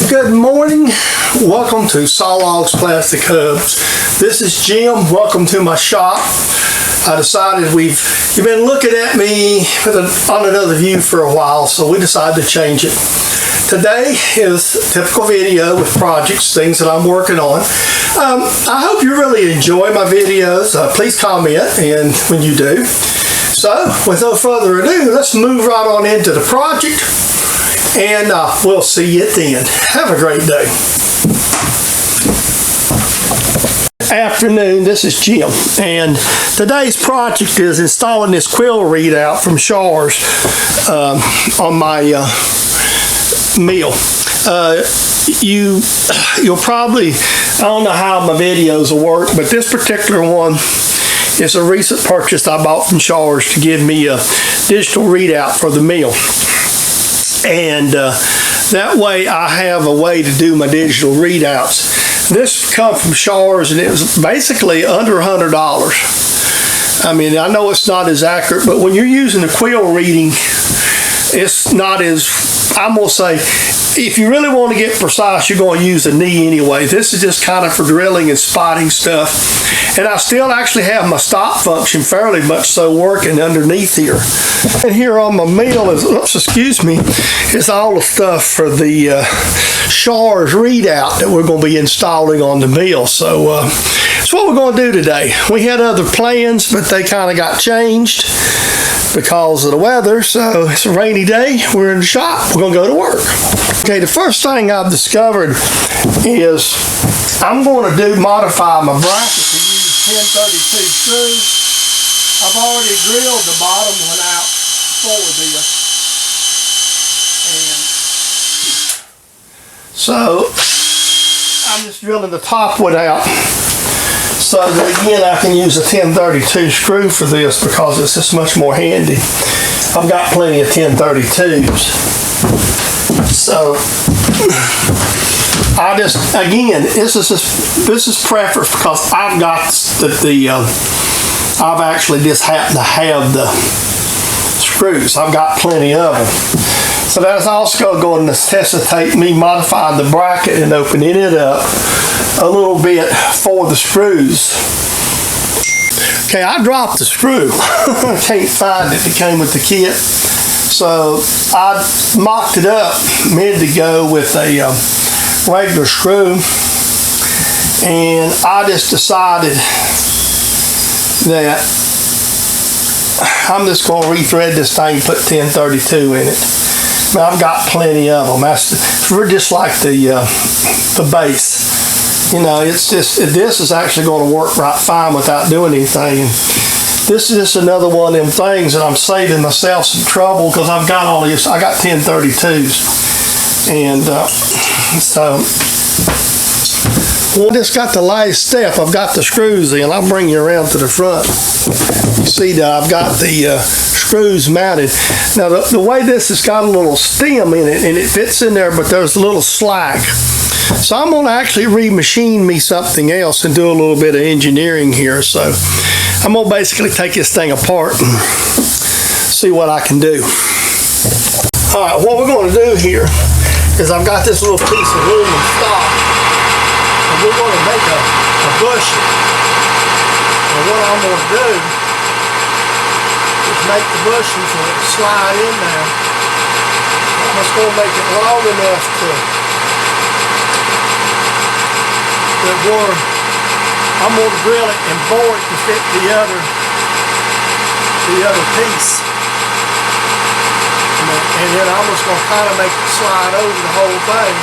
Good morning. Welcome to Sawlogs Plastic Hubs. This is Jim. Welcome to my shop. I decided you've been looking at me on another view for a while, so we decided to change it. Today is a typical video with projects, things that I'm working on. I hope you really enjoy my videos. Please comment and when you do. So, with no further ado, let's move right on into the project, and we'll see you at the end. Have a great day. Afternoon, this is Jim, and today's project is installing this Quill readout from Shaw's on my mill. You'll probably, I don't know how my videos will work, but this particular one is a recent purchase I bought from Shaw's to give me a digital readout for the mill. And that way I have a way to do my digital readouts. This comes from Shaw's, and it was basically under $100. I mean, I know it's not as accurate, but when you're using the Quill reading, it's not as, I'm going to say, if you really want to get precise, you're going to use a knee anyway. This is just kind of for drilling and spotting stuff. And I still actually have my stop function fairly much so working underneath here. And here on my mill is, is all the stuff for the Shaw's readout that we're going to be installing on the mill. So that's what we're going to do today. We had other plans, but they kind of got changed because of the weather. So it's a rainy day. We're in the shop. We're going to go to work. Okay, the first thing I've discovered is I'm going to modify my bracket to use 1032 screws. I've already drilled the bottom one out for this. And so I'm just drilling the top one out so that again I can use a 1032 screw for this because it's just much more handy. I've got plenty of 1032s. So I just, again, this is preference because I've got I've actually just happened to have the screws. I've got plenty of them. So that's also going to necessitate me modifying the bracket and opening it up a little bit for the screws. Okay, I dropped the screw. I can't find it. It came with the kit. So I mocked it up a minute ago with a regular screw, and I just decided that I'm just going to rethread this thing and put 1032 in it. But I've got plenty of them. We're just like the base. You know, it's just, this is actually going to work right fine without doing anything. And this is just another one of them things that I'm saving myself some trouble because I've got all this. I got 1032s. And so, well, just got the last step. I've got the screws in. I'll bring you around to the front. You see that I've got the screws mounted. Now, the way this has got a little stem in it, and it fits in there, but there's a little slack. So I'm going to actually remachine me something else and do a little bit of engineering here. So I'm going to basically take this thing apart and see what I can do. All right, what we're going to do here is I've got this little piece of aluminum stock, and we're going to make a bushing. And what I'm going to do is make the bushing so it can slide in there. I'm just going to make it long enough to where I'm going to drill it and bore it to fit the other piece. And then I'm just going to kind of make it slide over the whole thing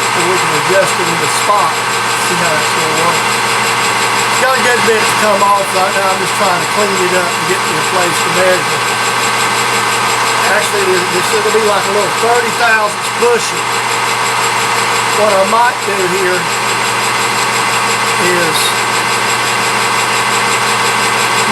so we can adjust it in the spot. See how that's going to work. It's got a good bit to come off right now. I'm just trying to clean it up and get me a place to measure. Actually, this will be like a little 30,000 bushing. What I might do here is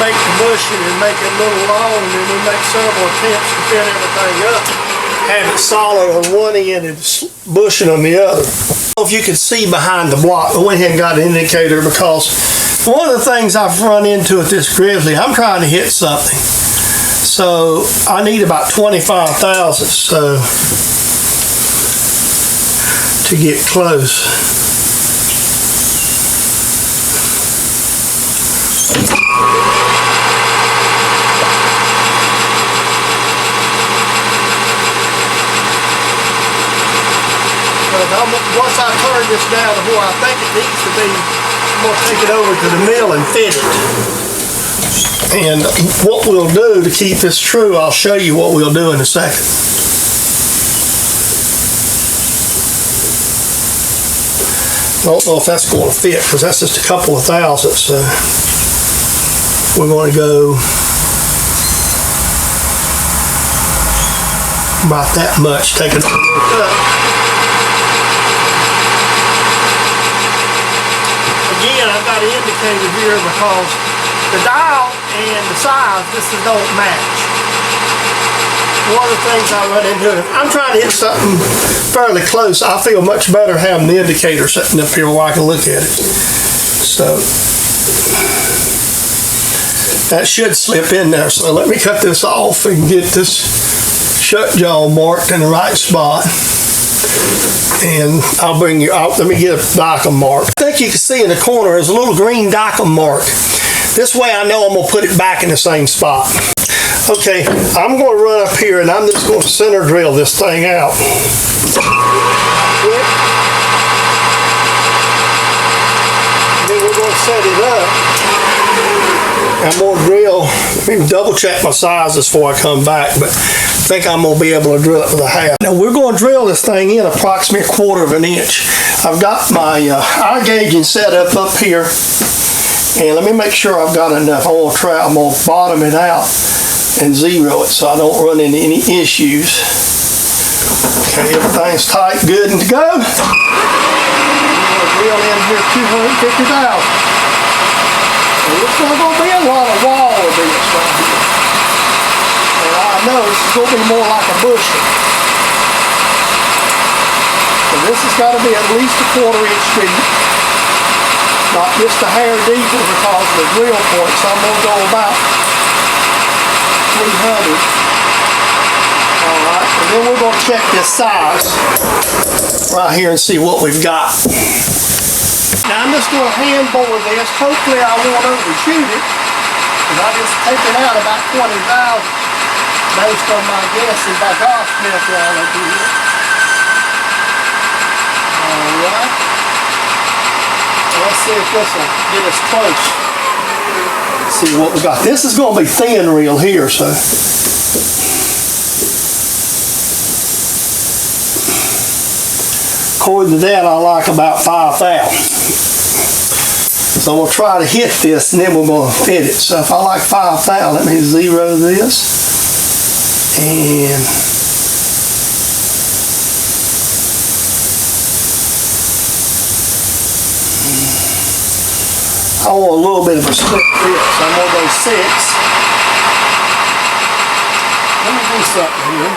make the bushing and make it a little long, and then we make several attempts to fit everything up. Have it solid on one end and bushing on the other. I don't know if you can see behind the block. I went ahead and got an indicator because one of the things I've run into with this grizzly, I'm trying to hit something. So I need about 25 thousandths. So to get close. Once I turn this down to where I think it needs to be, I'm going to take it over to the mill and fit it. And what we'll do to keep this true, I'll show you what we'll do in a second. I don't know if that's going to fit because that's just a couple of thousandths. So we're going to go about that much. Take it up. Again, I've got an indicator here because the dial and the size, this don't match. One of the things I run into, if I'm trying to hit something fairly close, I feel much better having the indicator sitting up here where I can look at it. So that should slip in there. So let me cut this off and get this shut jaw marked in the right spot. And I'll bring you out. Let me get a Dicom mark. I think you can see in the corner there's a little green Dicom mark. This way I know I'm going to put it back in the same spot. Okay, I'm going to run up here and I'm just going to center drill this thing out. Then we're going to set it up. I'm going to drill, let me double check my sizes before I come back, but I think I'm going to be able to drill it with a half. Now we're going to drill this thing in approximately 1/4 of an inch. I've got my eye gauging set up here, and let me make sure I've got enough. I'm going to bottom it out and zero it so I don't run into any issues. Okay, everything's tight, good and to go. I'm going to drill in here 250,000. It's going to be a lot of wall of this right here. And I know this is going to be more like a bushel. So this has got to be at least a 1/4 inch deep. Not just a hair deeper because of the drill point. So I'm going to go about 300. Alright, and then we're going to check this size right here and see what we've got. Now I'm just going to hand bore this. Hopefully I won't overshoot it, because I just taken out about 20,000 based on my guesses by golf smith while I do it. Alright. Let's see if this will get us close. Let's see what we got. This is going to be thin reel here, so. According to that, I like about 5,000. So I'm going to try to hit this and then we're going to fit it. So if I like 5,000, let me zero this. And I want a little bit of a split fit, so I'm going to go 6. Let me do something here.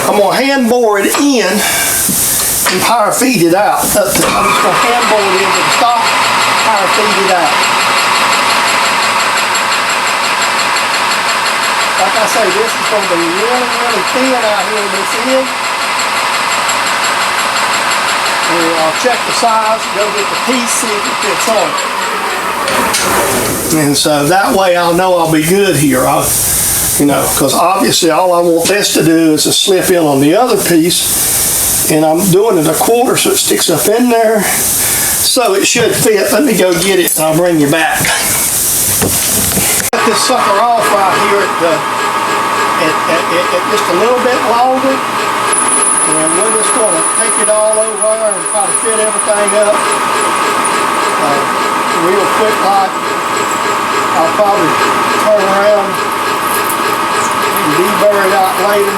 I'm going to hand bore it in and power feed it out. I'm just going to hand bore it into the stock, power feed it out. Like I say, this is going to be really, really thin out here in this end. And I'll check the size, go get the piece, see if it fits on it. And so that way I'll know I'll be good here. You know, because obviously all I want this to do is to slip in on the other piece. And I'm doing it 1/4 so it sticks up in there. So it should fit. Let me go get it and I'll bring you back. Cut this sucker off right here at just a little bit longer. And we're just going to take it all over and try to fit everything up real quick like. I'll probably turn around and deburr it out later.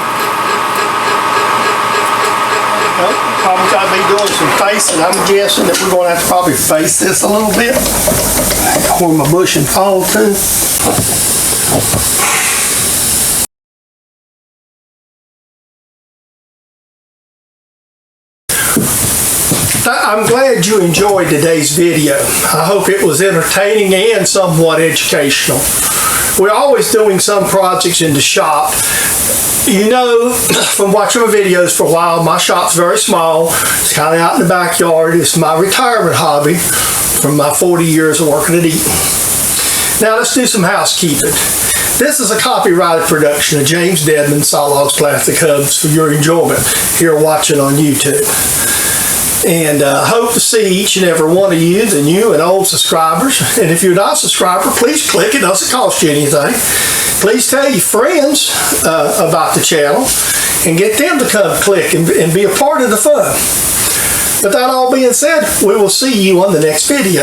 Nope, probably got to be doing some facing. I'm guessing that we're going to have to probably face this a little bit. Where my bush and fall to. I'm glad you enjoyed today's video. I hope it was entertaining and somewhat educational. We're always doing some projects in the shop. You know, from watching my videos for a while, my shop's very small. It's kind of out in the backyard. It's my retirement hobby from my 40 years of working at Eaton. Now let's do some housekeeping. This is a copyrighted production of James Deadman, Sawlogs Plastic Hubs, for your enjoyment here watching on YouTube. And hope to see each and every one of you, the new and old subscribers. And if you're not a subscriber, please click. It doesn't cost you anything. Please tell your friends about the channel and get them to come click and be a part of the fun. With that all being said, we will see you on the next video.